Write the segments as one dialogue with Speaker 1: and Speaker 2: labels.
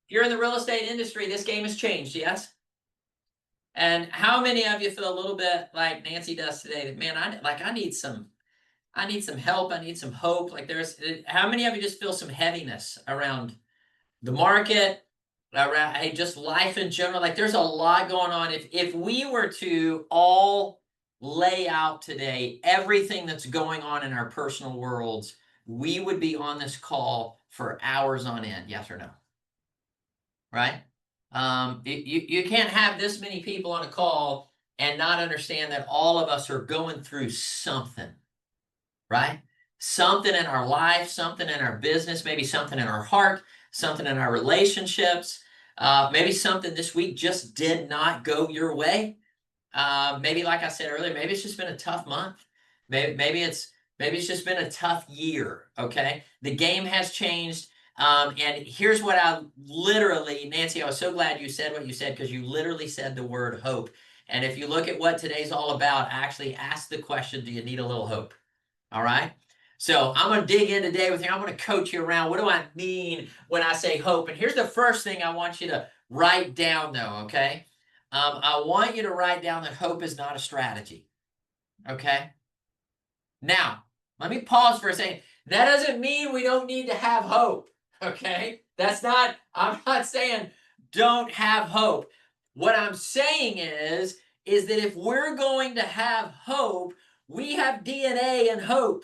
Speaker 1: If you're in the real estate industry, this game has changed, yes? And how many of you feel a little bit like Nancy does today that, man, I need some help, I need some hope. Like how many of you just feel some heaviness around the market, around just life in general? Like there's a lot going on. If we were to all lay out today everything that's going on in our personal worlds, we would be on this call for hours on end, yes or no? Right? You can't have this many people on a call and not understand that all of us are going through something, right? Something in our life, something in our business, maybe something in our heart, something in our relationships. Maybe something this week just did not go your way. Maybe, like I said earlier, maybe it's just been a tough month. Maybe it's just been a tough year. Okay, the game has changed. And here's what I literally, Nancy, I was so glad you said what you said, because you literally said the word hope. And if you look at what today's all about, actually ask the question, do you need a little hope? All right. So I'm going to dig in today with you. I'm going to coach you around. What do I mean when I say hope? And here's the first thing I want you to write down, though. Okay. I want you to write down that hope is not a strategy. Okay. Now, let me pause for a second. That doesn't mean we don't need to have hope. Okay. I'm not saying don't have hope. What I'm saying is that if we're going to have hope, we have DNA and hope.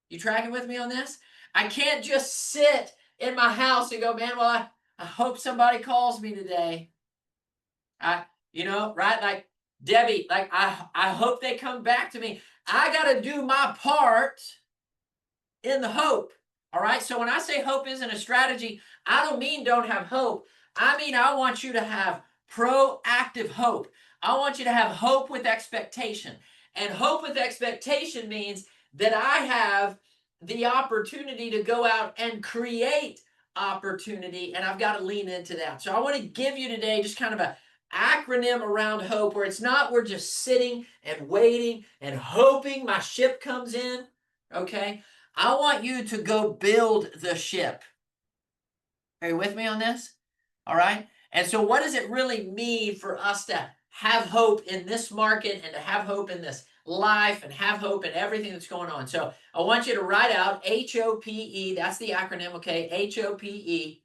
Speaker 1: You tracking with me on this? I can't just sit in my house and go, man, well, I hope somebody calls me today. Right? Like Debbie, like I hope they come back to me. I got to do my part in the hope. All right. So when I say hope isn't a strategy, I don't mean don't have hope. I mean, I want you to have proactive hope. I want you to have hope with expectation. And hope with expectation means that I have the opportunity to go out and create opportunity, and I've got to lean into that. So I want to give you today just kind of a acronym around hope, where it's not we're just sitting and waiting and hoping my ship comes in. Okay. I want you to go build the ship. Are you with me on this? All right. And so what does it really mean for us to have hope in this market, and to have hope in this life, and have hope in everything that's going on? So I want you to write out HOPE. That's the acronym. Okay. HOPE.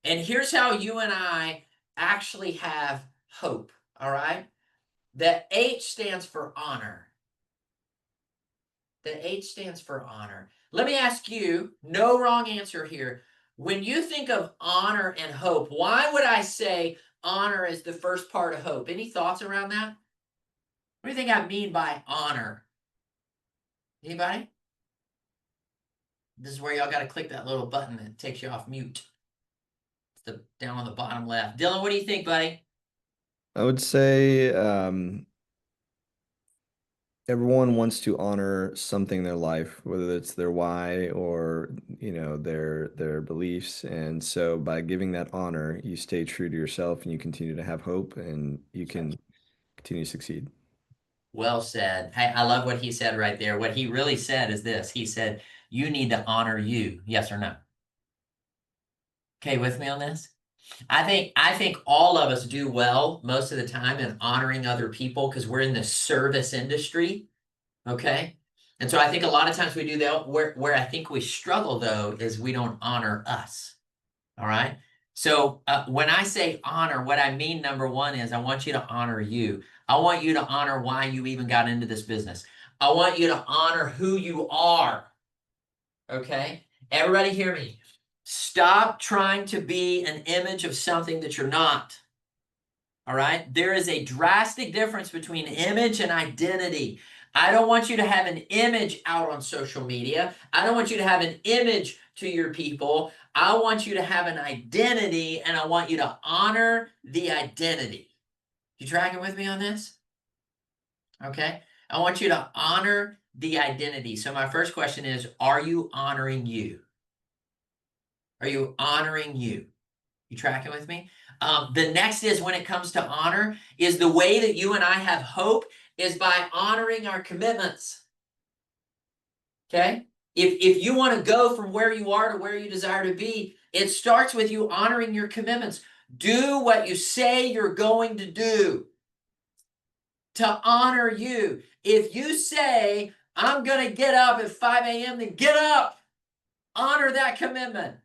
Speaker 1: And here's how you and I actually have hope. All right. The H stands for honor. The H stands for honor. Let me ask you, no wrong answer here. When you think of honor and hope, why would I say honor is the first part of hope? Any thoughts around that? What do you think I mean by honor? Anybody? This is where y'all got to click that little button that takes you off mute. It's down on the bottom left. Dylan, what do you think, buddy?
Speaker 2: I would say everyone wants to honor something in their life, whether it's their why or, their beliefs. And so by giving that honor, you stay true to yourself and you continue to have hope and you can continue to succeed.
Speaker 1: Well said. Hey, I love what he said right there. What he really said is this. He said, you need to honor you. Yes or no? Okay, with me on this? I think all of us do well most of the time in honoring other people, because we're in the service industry. Okay. And so I think a lot of times we do that. Where I think we struggle, though, is we don't honor us. All right. So when I say honor, what I mean, number one, is I want you to honor you. I want you to honor why you even got into this business. I want you to honor who you are. Okay. Everybody hear me. Stop trying to be an image of something that you're not. All right. There is a drastic difference between image and identity. I don't want you to have an image out on social media. I don't want you to have an image to your people. I want you to have an identity, and I want you to honor the identity. You tracking with me on this? Okay. I want you to honor the identity. So my first question is, are you honoring you? Are you honoring you? You tracking with me? The next is, when it comes to honor, is the way that you and I have hope is by honoring our commitments. Okay? If you want to go from where you are to where you desire to be, it starts with you honoring your commitments. Do what you say you're going to do to honor you. If you say, I'm going to get up at 5 a.m., then get up. Honor that commitment.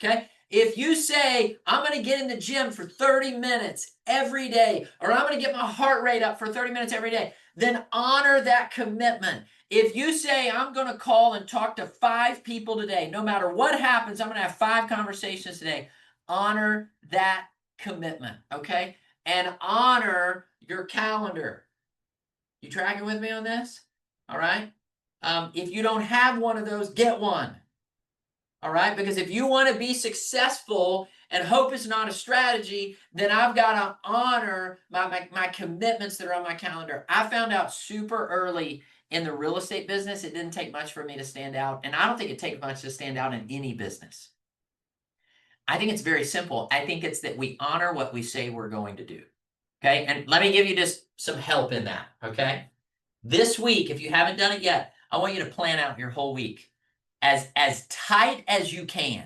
Speaker 1: Okay? If you say, I'm going to get in the gym for 30 minutes every day, or I'm going to get my heart rate up for 30 minutes every day, then honor that commitment. If you say, I'm going to call and talk to 5 people today, no matter what happens, I'm going to have 5 conversations today, honor that commitment. Okay? And honor your calendar. You tracking with me on this? All right. If you don't have one of those, get one. All right. Because if you want to be successful and hope is not a strategy, then I've got to honor my commitments that are on my calendar. I found out super early in the real estate business, it didn't take much for me to stand out. And I don't think it takes much to stand out in any business. I think it's very simple. I think it's that we honor what we say we're going to do. Okay. And let me give you just some help in that. Okay. This week, if you haven't done it yet, I want you to plan out your whole week as tight as you can.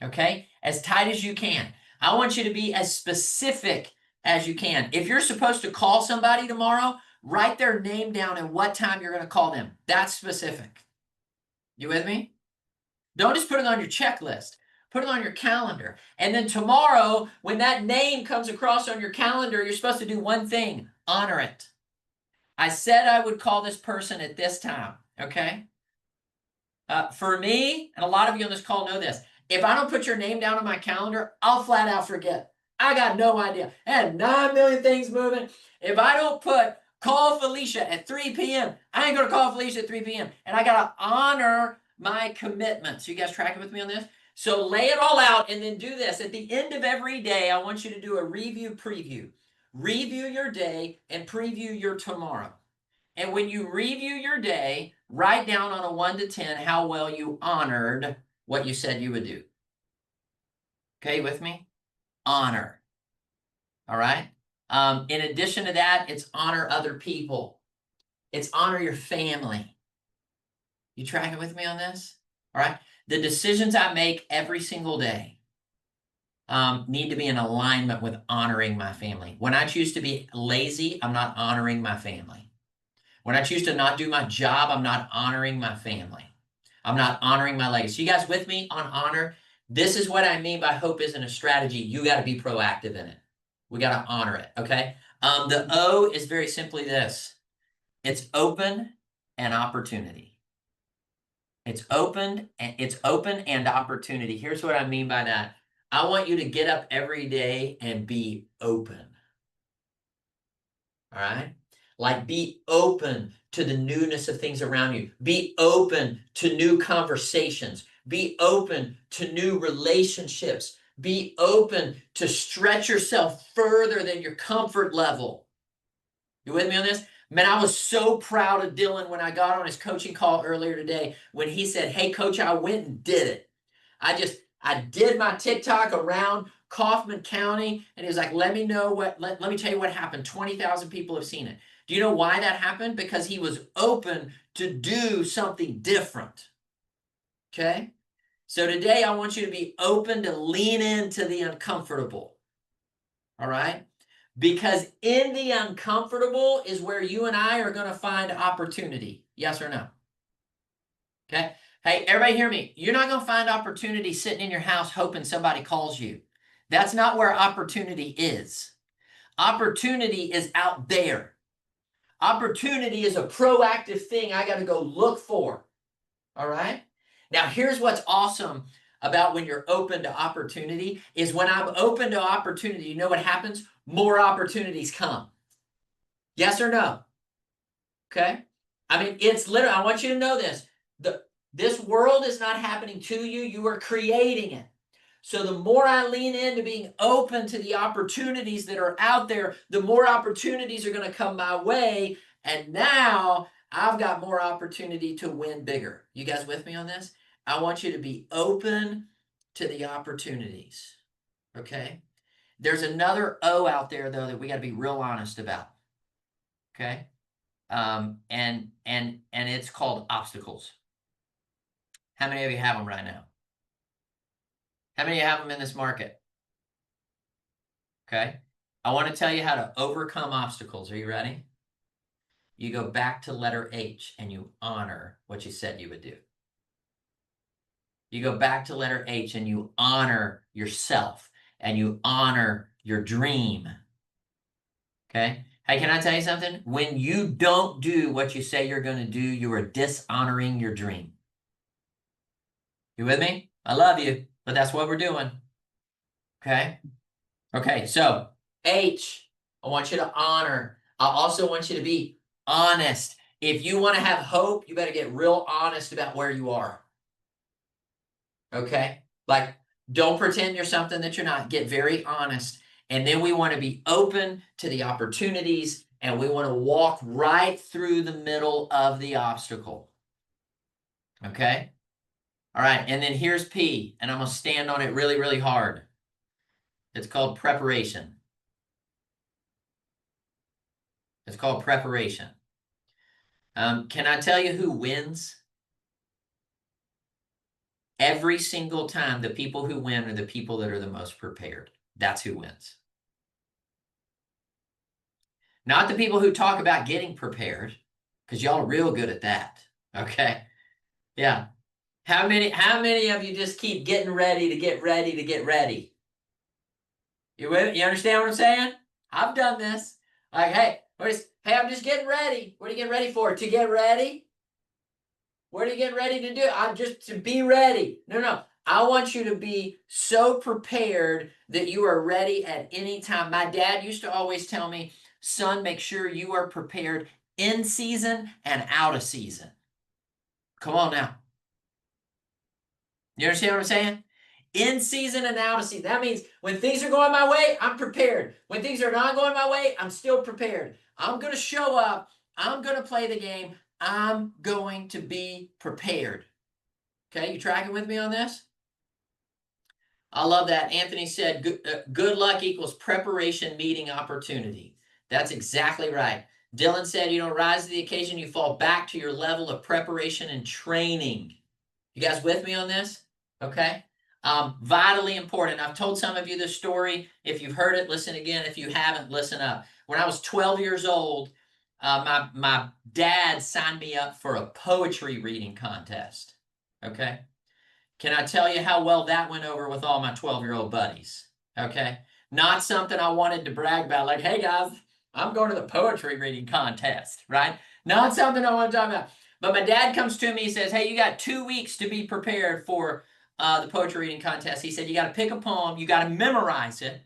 Speaker 1: Okay? As tight as you can. I want you to be as specific as you can. If you're supposed to call somebody tomorrow, write their name down and what time you're going to call them. That's specific. You with me? Don't just put it on your checklist. Put it on your calendar. And then tomorrow, when that name comes across on your calendar, you're supposed to do one thing. Honor it. I said I would call this person at this time, okay? For me, and a lot of you on this call know this, if I don't put your name down on my calendar, I'll flat out forget. I got no idea. I had 9 million things moving. If I don't put call Felicia at 3 p.m., I ain't going to call Felicia at 3 p.m. And I got to honor my commitments. You guys tracking with me on this? So lay it all out and then do this. At the end of every day, I want you to do a review preview. Review your day and preview your tomorrow. And when you review your day, write down on a 1 to 10 how well you honored what you said you would do. Okay, with me? Honor. All right? In addition to that, it's honor other people. It's honor your family. You tracking with me on this? All right? The decisions I make every single day need to be in alignment with honoring my family. When I choose to be lazy, I'm not honoring my family. When I choose to not do my job, I'm not honoring my family. I'm not honoring my legacy. You guys with me on honor? This is what I mean by hope isn't a strategy. You got to be proactive in it. We got to honor it, okay? The O is very simply this. It's open and opportunity. It's open and opportunity. Here's what I mean by that. I want you to get up every day and be open. All right? Like be open to the newness of things around you. Be open to new conversations. Be open to new relationships. Be open to stretch yourself further than your comfort level. You with me on this? Man, I was so proud of Dylan when I got on his coaching call earlier today when he said, hey, coach, I went and did it. I did my TikTok around Kaufman County, and he was like, let me tell you what happened. 20,000 people have seen it. Do you know why that happened? Because he was open to do something different. Okay? So today I want you to be open to lean into the uncomfortable. All right? Because in the uncomfortable is where you and I are going to find opportunity. Yes or no? Okay? Hey, everybody hear me. You're not going to find opportunity sitting in your house hoping somebody calls you. That's not where opportunity is. Opportunity is out there. Opportunity is a proactive thing I got to go look for. All right? Now, here's what's awesome about when you're open to opportunity is when I'm open to opportunity, you know what happens? More opportunities come. Yes or no? Okay? I mean, it's literally, I want you to know this. This world is not happening to you. You are creating it. So the more I lean into being open to the opportunities that are out there, the more opportunities are going to come my way. And now I've got more opportunity to win bigger. You guys with me on this? I want you to be open to the opportunities. Okay? There's another O out there, though, that we got to be real honest about. Okay? And it's called obstacles. How many of you have them right now? How many have them in this market? Okay. I want to tell you how to overcome obstacles. Are you ready? You go back to letter H and you honor what you said you would do. You go back to letter H and you honor yourself and you honor your dream. Okay. Hey, can I tell you something? When you don't do what you say you're going to do, you are dishonoring your dream. You with me? I love you, but that's what we're doing. Okay. Okay. So H, I want you to honor. I also want you to be honest. If you want to have hope, you better get real honest about where you are. Okay. Like, don't pretend you're something that you're not. Get very honest. And then we want to be open to the opportunities and we want to walk right through the middle of the obstacle. Okay. All right. And then here's P, and I'm going to stand on it really, really hard. It's called preparation. It's called preparation. Can I tell you who wins? Every single time, the people who win are the people that are the most prepared. That's who wins. Not the people who talk about getting prepared, because y'all are real good at that. Okay. Yeah. How many of you just keep getting ready to get ready to get ready? You understand what I'm saying? I've done this. Like, hey, I'm just getting ready. What are you getting ready for? To get ready? What are you getting ready to do? I'm just to be ready. No. I want you to be so prepared that you are ready at any time. My dad used to always tell me, son, make sure you are prepared in season and out of season. Come on now. You understand what I'm saying? In season and out of season. That means when things are going my way, I'm prepared. When things are not going my way, I'm still prepared. I'm going to show up. I'm going to play the game. I'm going to be prepared. Okay, you tracking with me on this? I love that. Anthony said, good luck equals preparation meeting opportunity. That's exactly right. Dylan said, you don't rise to the occasion, you fall back to your level of preparation and training. You guys with me on this? Okay. Vitally important. I've told some of you this story. If you've heard it, listen again. If you haven't, listen up. When I was 12 years old, my dad signed me up for a poetry reading contest. Okay. Can I tell you how well that went over with all my 12-year-old buddies? Okay. Not something I wanted to brag about, like, hey guys, I'm going to the poetry reading contest, right? Not something I want to talk about. But my dad comes to me, he says, hey, you got 2 weeks to be prepared for the poetry reading contest. He said, you got to pick a poem, you got to memorize it.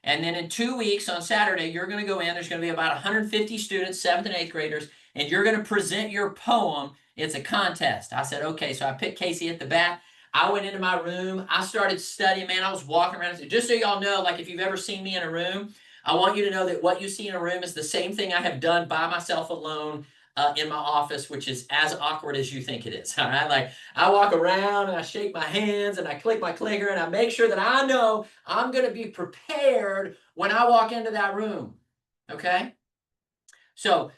Speaker 1: And then in 2 weeks on Saturday, you're going to go in. There's going to be about 150 students, 7th and 8th graders, and you're going to present your poem. It's a contest. I said, okay. So I picked Casey at the bat. I went into my room. I started studying, man. I was walking around. Just so y'all know, like if you've ever seen me in a room, I want you to know that what you see in a room is the same thing I have done by myself alone in my office, which is as awkward as you think it is. All right. Like I walk around and I shake my hands and I click my clicker and I make sure that I know I'm going to be prepared when I walk into that room. Okay. So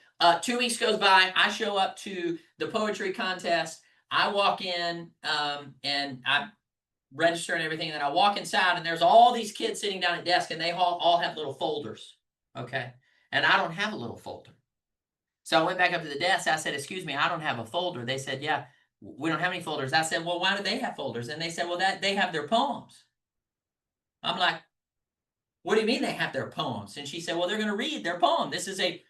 Speaker 1: 2 weeks goes by. I show up to the poetry contest. I walk in and I register and everything. And then I walk inside and there's all these kids sitting down at desk and they all have little folders. Okay. And I don't have a little folder. So I went back up to the desk. I said, excuse me, I don't have a folder. They said, yeah, we don't have any folders. I said, well, why do they have folders? And they said, well, they have their poems. I'm like, what do you mean they have their poems? And she said, well, they're going to read their poem. This is a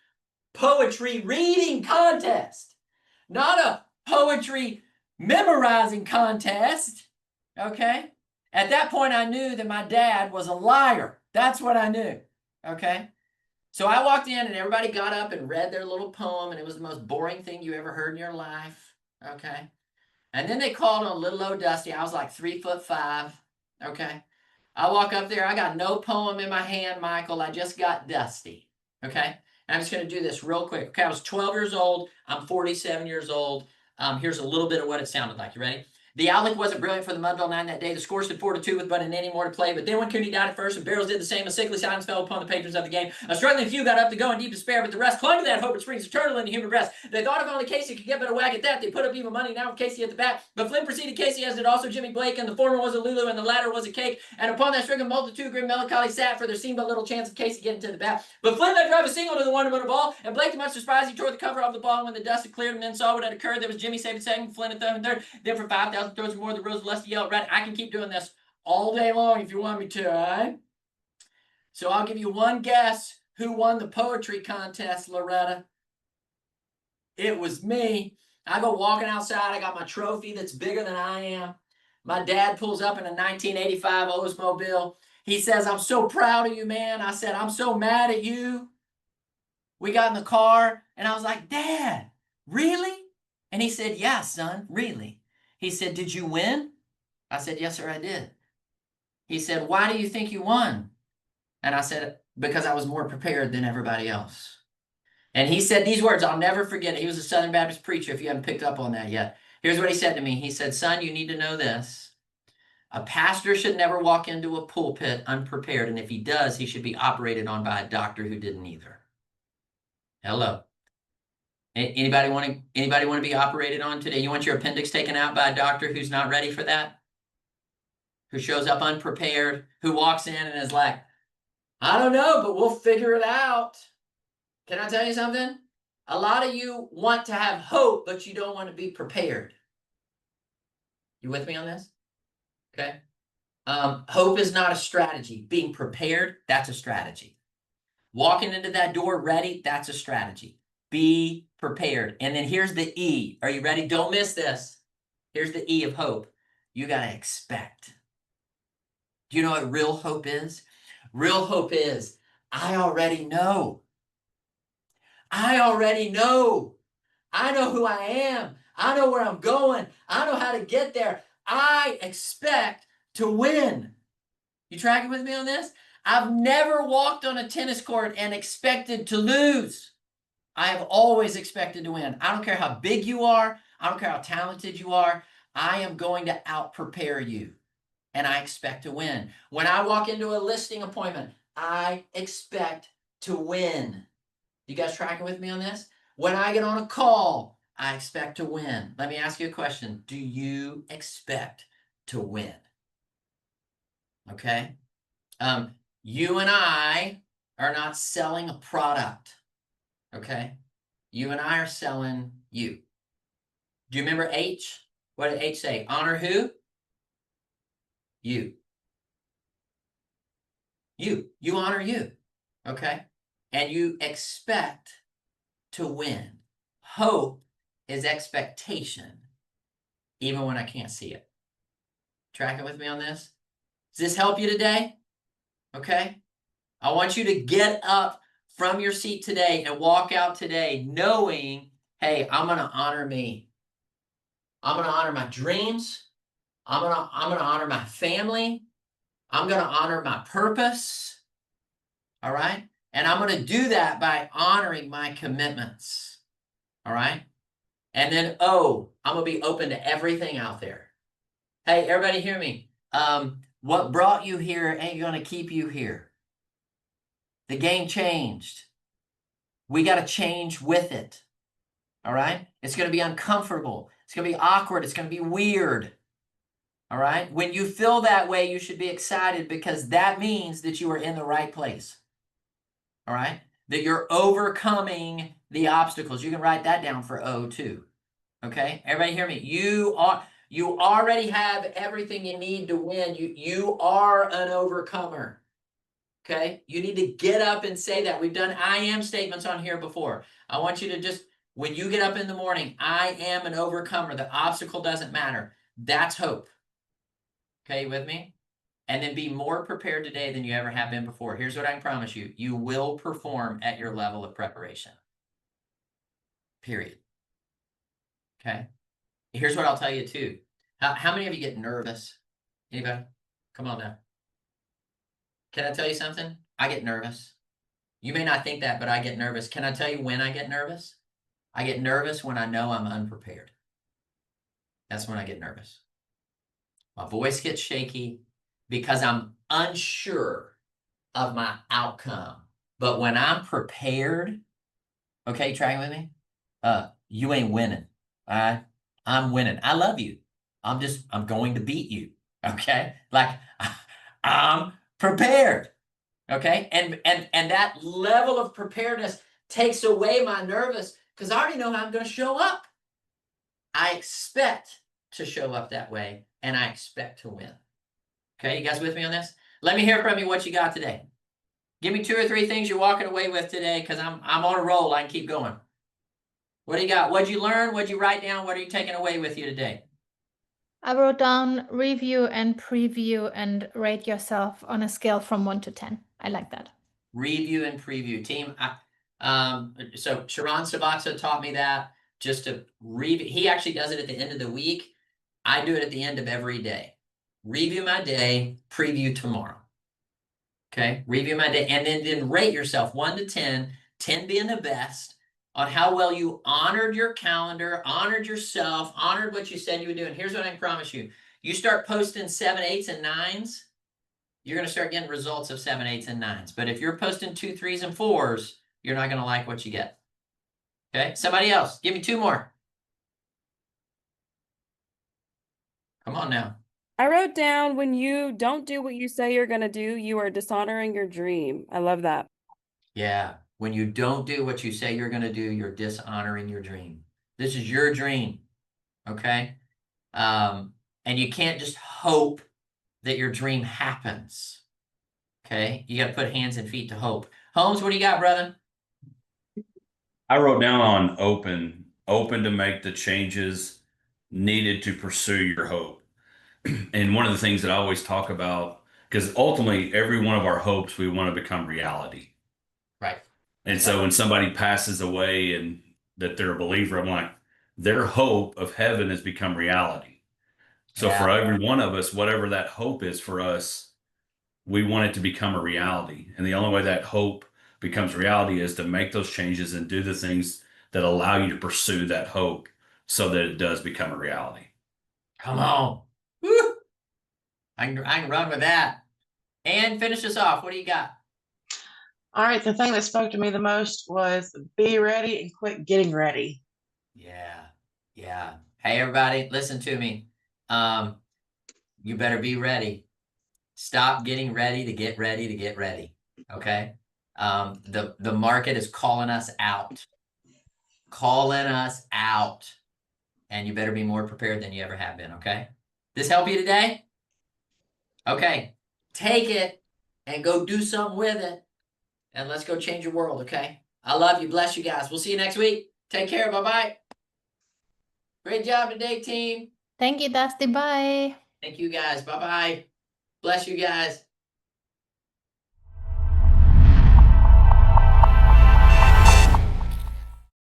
Speaker 1: poetry reading contest, not a poetry memorizing contest. Okay. At that point, I knew that my dad was a liar. That's what I knew. Okay. So I walked in and everybody got up and read their little poem, and it was the most boring thing you ever heard in your life. Okay. And then they called on little old Dusty. I was like 3'5". Okay. I walk up there. I got no poem in my hand, Michael. I just got Dusty. Okay. And I'm just going to do this real quick. Okay. I was 12 years old. I'm 47 years old. Here's a little bit of what it sounded like. You ready? The outlook wasn't brilliant for the Mudville Nine that day. The score stood 4-2 with but an inning more to play. But then when Cooney died at first and Barrows did the same, a sickly silence fell upon the patrons of the game. A struggling few got up to go in deep despair, but the rest clung to that hope it springs eternal in the human breast. They thought if only Casey could get better whack at that, they put up even money now with Casey at the bat. But Flynn preceded Casey, as did also Jimmy Blake, and the former was a Lulu and the latter was a cake. And upon that stricken multitude, grim melancholy sat, for there seemed but little chance of Casey getting to the bat. But Flynn let drive a single to the one-run ball, and Blake, to much surprise, he tore the cover off the ball. And when the dust had cleared and men saw what had occurred, there was Jimmy saving second, Flynn at third. Then for 5,000 throws or more, the Rose Lusty yelled, "Right!" I can keep doing this all day long if you want me to, all right? So I'll give you one guess who won the poetry contest, Loretta. It was me. I go walking outside. I got my trophy that's bigger than I am. My dad pulls up in a 1985 Oldsmobile. He says, "I'm so proud of you, man." I said, "I'm so mad at you." We got in the car, and I was like, "Dad, really?" And he said, "Yeah, son, really." He said, "Did you win?" I said, "Yes, sir, I did." He said, "Why do you think you won?" And I said, "Because I was more prepared than everybody else." And he said these words, I'll never forget it. He was a Southern Baptist preacher, if you haven't picked up on that yet. Here's what he said to me. He said, "Son, you need to know this. A pastor should never walk into a pulpit unprepared, and if he does, he should be operated on by a doctor who didn't either." Hello. Anybody want to be operated on today? You want your appendix taken out by a doctor who's not ready for that? Who shows up unprepared, who walks in and is like, "I don't know, but we'll figure it out." Can I tell you something? A lot of you want to have hope, but you don't want to be prepared. You with me on this? Okay. Hope is not a strategy. Being prepared, that's a strategy. Walking into that door ready, that's a strategy. Be prepared. And then here's the E. Are you ready? Don't miss this. Here's the E of hope. You got to expect. Do you know what real hope is? Real hope is, I already know. I already know. I know who I am. I know where I'm going. I know how to get there. I expect to win. You tracking with me on this? I've never walked on a tennis court and expected to lose. I have always expected to win. I don't care how big you are. I don't care how talented you are. I am going to out-prepare you, and I expect to win. When I walk into a listing appointment, I expect to win. You guys tracking with me on this? When I get on a call, I expect to win. Let me ask you a question. Do you expect to win? Okay. You and I are not selling a product. Okay. You and I are selling you. Do you remember H? What did H say? Honor who? You. You honor you. Okay. And you expect to win. Hope is expectation, even when I can't see it. Tracking with me on this? Does this help you today? Okay. I want you to get up from your seat today and walk out today knowing, hey, I'm going to honor me. I'm going to honor my dreams. I'm going to honor my family. I'm going to honor my purpose. All right. And I'm going to do that by honoring my commitments. All right. And then, I'm going to be open to everything out there. Hey, everybody hear me. What brought you here ain't going to keep you here. The game changed. We got to change with it. All right. It's going to be uncomfortable. It's going to be awkward. It's going to be weird. All right. When you feel that way, you should be excited because that means that you are in the right place. All right. That you're overcoming the obstacles. You can write that down for O too. Okay. Everybody hear me. You already have everything you need to win. You are an overcomer. Okay. You need to get up and say that. We've done I am statements on here before. I want you to just, when you get up in the morning, I am an overcomer. The obstacle doesn't matter. That's hope. Okay, you with me? And then be more prepared today than you ever have been before. Here's what I can promise you. You will perform at your level of preparation. Period. Okay? Here's what I'll tell you too. How many of you get nervous? Anybody? Come on now. Can I tell you something? I get nervous. You may not think that, but I get nervous. Can I tell you when I get nervous? I get nervous when I know I'm unprepared. That's when I get nervous. My voice gets shaky because I'm unsure of my outcome. But when I'm prepared, okay, try with me. You ain't winning. All right. I'm winning. I love you. I'm going to beat you. Okay. Like I'm prepared. Okay. And that level of preparedness takes away my nervous because I already know how I'm going to show up. I expect to show up that way and I expect to win. Okay. You guys with me on this? Let me hear from you what you got today. Give me 2 or 3 things you're walking away with today because I'm on a roll. I can keep going. What do you got? What'd you learn? What'd you write down? What are you taking away with you today?
Speaker 3: I wrote down review and preview and rate yourself on a scale from 1 to 10. I like that.
Speaker 1: Review and preview. Team, so Sharon Sabatza taught me that just to review. He actually does it at the end of the week. I do it at the end of every day. Review my day, preview tomorrow. Okay, review my day, and then rate yourself 1 to 10, 10 being the best, on how well you honored your calendar, honored yourself, honored what you said you would do. And here's what I can promise you. You start posting 7, 8s, and 9s, you're going to start getting results of 7, 8s, and 9s. But if you're posting 2, 3s, and 4s, you're not going to like what you get. Okay, somebody else, give me 2 more. Come on now.
Speaker 4: I wrote down when you don't do what you say you're going to do, you are dishonoring your dream. I love that.
Speaker 1: Yeah, when you don't do what you say you're going to do, you're dishonoring your dream. This is your dream. Okay. And you can't just hope that your dream happens. Okay. You got to put hands and feet to hope. Holmes, what do you got, brother?
Speaker 5: I wrote down on open to make the changes needed to pursue your hope. And one of the things that I always talk about, because ultimately every one of our hopes, we want to become reality.
Speaker 1: Right.
Speaker 5: And so when somebody passes away and that they're a believer, I'm like, their hope of heaven has become reality. So for every one of us, whatever that hope is for us, we want it to become a reality. And the only way that hope becomes reality is to make those changes and do the things that allow you to pursue that hope so that it does become a reality.
Speaker 1: Come on. Woo! I can run with that. And finish us off. What do you got?
Speaker 6: All right, the thing that spoke to me the most was be ready and quit getting ready.
Speaker 1: Yeah. Yeah. Hey, everybody, listen to me. You better be ready. Stop getting ready to get ready to get ready. Okay. The market is calling us out. Calling us out. And you better be more prepared than you ever have been. Okay. This help you today? Okay. Take it and go do something with it. And let's go change your world. Okay. I love you. Bless you guys. We'll see you next week. Take care. Bye-bye. Great job today, team.
Speaker 3: Thank you, Dusty. Bye.
Speaker 1: Thank you guys. Bye-bye. Bless you guys.